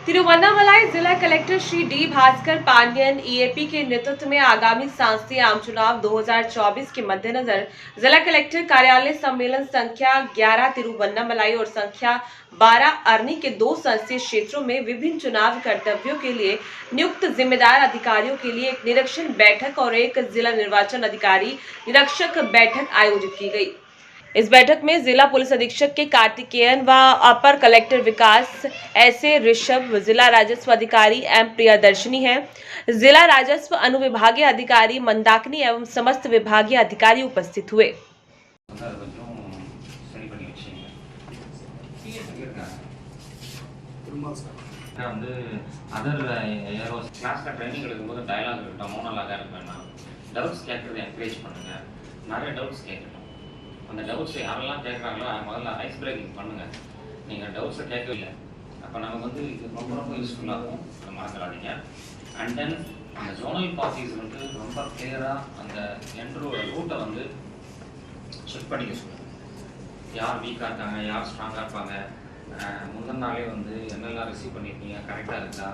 तिरुवन्नामलाई जिला collector Shri D Bhaskar Pandian EAP के नेतृत्व में आगामी सांसदीय आम चुनाव 2024 के मद्देनजर जिला कलेक्टर कार्यालय सम्मेलन संख्या 11 तिरुवन्नामलाई और संख्या 12 अरनी के 2 संसदीय क्षेत्रों में विभिन्न चुनाव कर्तव्यों के लिए नियुक्त जिम्मेदार अधिकारियों के लिए एक निरीक्षण बैठक और एक जिला निर्वाचन अधिकारी निरीक्षक बैठक आयोजित की गई। इस बैठक में जिला पुलिस अधीक्षक के कार्तिकेयन व अपर कलेक्टर विकास ऐसे ऋषभ, जिला राजस्व अधिकारी एम प्रियदर्शनी है, जिला राजस्व अनुविभागीय अधिकारी मंदाकिनी एवं समस्त विभागीय अधिकारी उपस्थित हुए। அந்த டவுட்ஸ் யாரெல்லாம் கேட்குறாங்களோ முதல்ல ஐஸ் பிரேக்கிங் பண்ணுங்கள். நீங்கள் டவுட்ஸை கேட்கவில்லை அப்போ நமக்கு வந்து இது ரொம்ப யூஸ்ஃபுல்லாகும், அதை மறந்துடாதீங்க. அண்ட் தென் அந்த ஜோனல் பார்ட்டிஸ் வந்து ரொம்ப கிளியராக அந்த என்ட்ரோட ரூட்டை வந்து செக் பண்ணிக்க சொல்லுங்கள். யார் வீக்காக இருக்காங்க, யார் ஸ்ட்ராங்காக இருப்பாங்க, முந்தின நாளே வந்து என்னெல்லாம் ரிசீவ் பண்ணியிருக்கீங்க, கரெக்டாக இருக்கா,